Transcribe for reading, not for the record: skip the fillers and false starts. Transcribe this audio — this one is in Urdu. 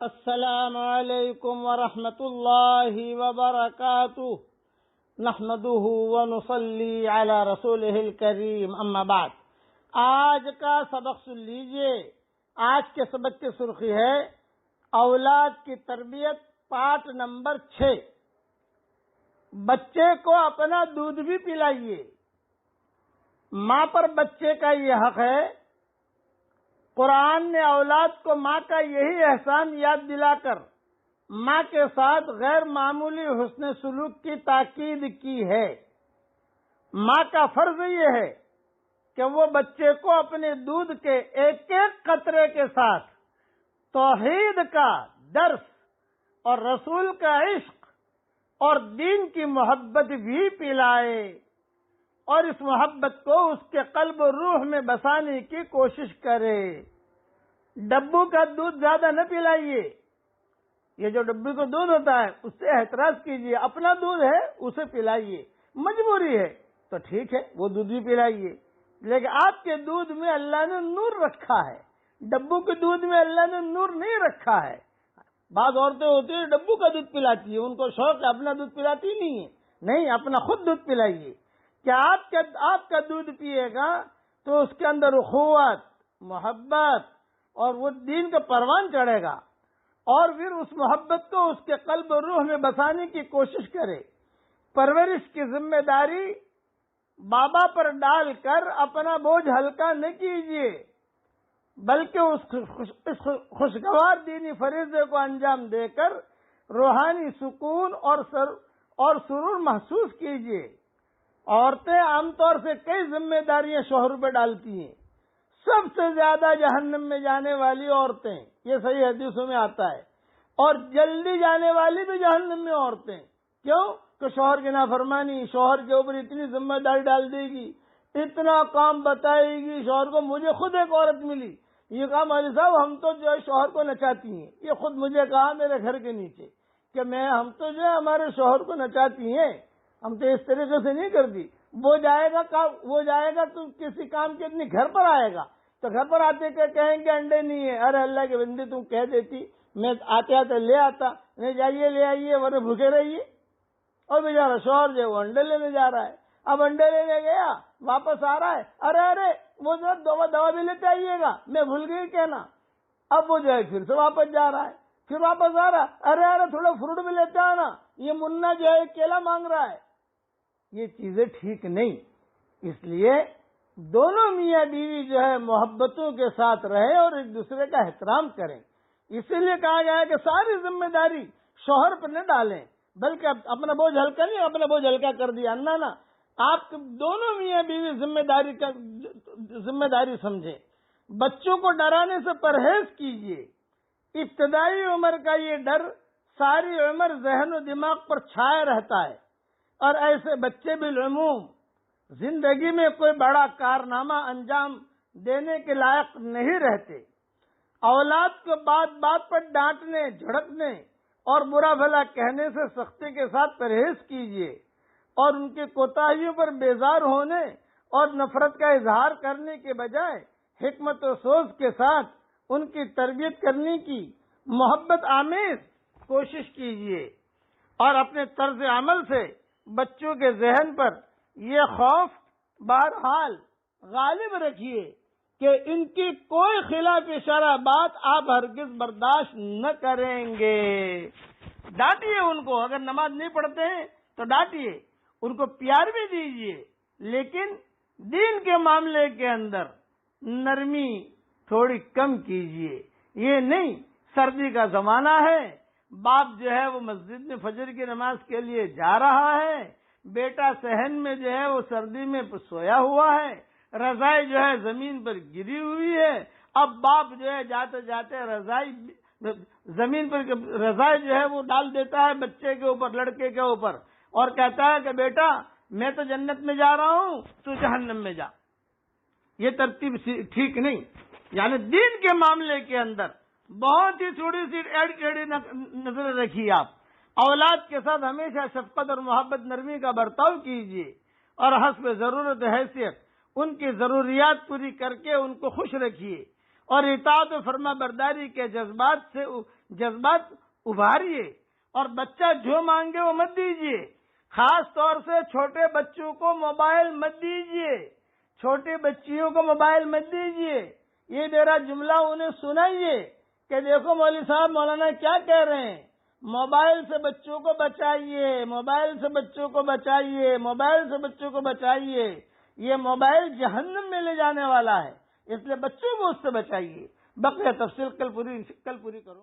السلام علیکم ورحمۃ اللہ وبرکاتہ نحمده ونصلی علی رسولہ الکریم اما بعد۔ آج کا سبق سن لیجئے۔ آج کے سبق کی سرخی ہے اولاد کی تربیت پارٹ نمبر 6۔ بچے کو اپنا دودھ بھی پلائیے۔ ماں پر بچے کا یہ حق ہے۔ قرآن نے اولاد کو ماں کا یہی احسان یاد دلا کر ماں کے ساتھ غیر معمولی حسن سلوک کی تاکید کی ہے۔ ماں کا فرض یہ ہے کہ وہ بچے کو اپنے دودھ کے ایک ایک قطرے کے ساتھ توحید کا درس اور رسول کا عشق اور دین کی محبت بھی پلائے، اور اس محبت کو اس کے قلب و روح میں بسانے کی کوشش کرے۔ ڈبو کا دودھ زیادہ نہ پلائیے۔ یہ جو ڈبو کا دودھ ہوتا ہے اس سے احتراز کیجیے۔ اپنا دودھ ہے اسے پلائیے، مجبوری ہے تو ٹھیک ہے وہ دودھ بھی پلائیے، لیکن آپ کے دودھ میں اللہ نے نور رکھا ہے، ڈبو کے دودھ میں اللہ نے نور نہیں رکھا ہے۔ بعض عورتیں ہوتی ہیں ڈبو کا دودھ پلاتی ہیں، ان کو شوق ہے، اپنا دودھ پلاتی نہیں ہے۔ نہیں، اپنا خود دودھ پلائیے۔ کیا آپ کا دودھ پیے گا تو اس کے اندر اخوت، محبت اور وہ دین کا پروان چڑھے گا، اور پھر اس محبت کو اس کے قلب و روح میں بسانے کی کوشش کرے۔ پرورش کی ذمہ داری بابا پر ڈال کر اپنا بوجھ ہلکا نہ کیجیے، بلکہ اس خوشگوار دینی فریضے کو انجام دے کر روحانی سکون اور سرور محسوس کیجیے۔ عورتیں عام طور سے کئی ذمہ داریاں شوہر پہ ڈالتی ہیں۔ سب سے زیادہ جہنم میں جانے والی عورتیں، یہ صحیح حدیثوں میں آتا ہے، اور جلدی جانے والی بھی جہنم میں عورتیں۔ کیوں؟ کہ شوہر کی نافرمانی، شوہر کے اوپر اتنی ذمہ داری ڈال دے گی، اتنا کام بتائے گی شوہر کو۔ مجھے خود ایک عورت ملی، یہ کہا مولوی صاحب ہم تو جو ہے شوہر کو نچاتی ہیں، یہ خود مجھے کہا میرے گھر کے نیچے کہ ہم تو جو ہے ہمارے شوہر کو نچاتی ہیں، ہم تو اس طریقے سے نہیں کرتی۔ وہ جائے گا تو کسی کام کے اپنے گھر پر آئے گا تو گھر پر آتے کہ کہیں گے انڈے نہیں ہے۔ ارے اللہ کے بندے تم کہہ دیتی، میں آتے لے آتا۔ نہیں، جائیے لے آئیے ورنہ بھوکے رہیے۔ اور بیچارہ شوہر جو ہے وہ انڈے لینے جا رہا ہے، اب انڈے لینے گیا واپس آ رہا ہے، ارے وہ جو دوا بھی لیتے آئیے گا، میں بھول گئی کہنا۔ اب وہ جو ہے پھر سے واپس جا رہا ہے، پھر واپس آ رہا ہے، ارے تھوڑا فروٹ بھی لیتے آنا، یہ منا جو ہے کیلا مانگ رہا ہے۔ یہ چیزیں ٹھیک نہیں۔ اس لیے دونوں میاں بیوی جو ہے محبتوں کے ساتھ رہے اور ایک دوسرے کا احترام کریں۔ اسی لیے کہا گیا ہے کہ ساری ذمہ داری شوہر پر نہ ڈالیں، بلکہ اپنا بوجھ ہلکا نہیں، اپنا بوجھ ہلکا کر دیا نہ آپ دونوں میاں بیوی ذمہ داری سمجھیں۔ بچوں کو ڈرانے سے پرہیز کیجیے۔ ابتدائی عمر کا یہ ڈر ساری عمر ذہن و دماغ پر چھائے رہتا ہے، اور ایسے بچے بالعموم زندگی میں کوئی بڑا کارنامہ انجام دینے کے لائق نہیں رہتے۔ اولاد کو بات پر ڈانٹنے، جھڑکنے اور برا بھلا کہنے سے سختی کے ساتھ پرہیز کیجیے، اور ان کی کوتاہیوں پر بیزار ہونے اور نفرت کا اظہار کرنے کے بجائے حکمت و سوچ کے ساتھ ان کی تربیت کرنے کی محبت آمیز کوشش کیجیے، اور اپنے طرز عمل سے بچوں کے ذہن پر یہ خوف بہرحال غالب رکھیے کہ ان کی کوئی خلاف شرع بات آپ ہرگز برداشت نہ کریں گے۔ ڈانٹیے ان کو، اگر نماز نہیں پڑھتے ہیں تو ڈانٹیے، ان کو پیار بھی دیجیے، لیکن دین کے معاملے کے اندر نرمی تھوڑی کم کیجیے۔ یہ نہیں سردی کا زمانہ ہے، باپ جو ہے وہ مسجد میں فجر کی نماز کے لیے جا رہا ہے، بیٹا صحن میں جو ہے وہ سردی میں سویا ہوا ہے، رضائی جو ہے زمین پر گری ہوئی ہے، اب باپ جو ہے جاتے جاتے زمین پر رضائی جو ہے وہ ڈال دیتا ہے بچے کے اوپر، لڑکے کے اوپر، اور کہتا ہے کہ بیٹا میں تو جنت میں جا رہا ہوں، تو جہنم میں جا۔ یہ ترتیب ٹھیک نہیں۔ یعنی دین کے معاملے کے اندر بہت ہی تھوڑی سی ایڑی نظر رکھیے۔ آپ اولاد کے ساتھ ہمیشہ شفقت اور محبت، نرمی کا برتاؤ کیجیے، اور حسب ضرورت حیثیت ان کی ضروریات پوری کر کے ان کو خوش رکھیے، اور اطاعت و فرما برداری کے جذبات ابھاریے، اور بچہ جو مانگے وہ مت دیجیے۔ خاص طور سے چھوٹے بچوں کو موبائل مت دیجیے، چھوٹی بچیوں کو موبائل مت دیجیے۔ یہ میرا جملہ انہیں سنائیے کہ دیکھو مولوی صاحب مولانا کیا کہہ رہے ہیں، موبائل سے بچوں کو بچائیے، موبائل سے بچوں کو بچائیے، موبائل سے بچوں کو بچائیے۔ یہ موبائل جہنم میں لے جانے والا ہے، اس لیے بچوں کو اس سے بچائیے۔ بقیہ تفصیل کل پوری کروں۔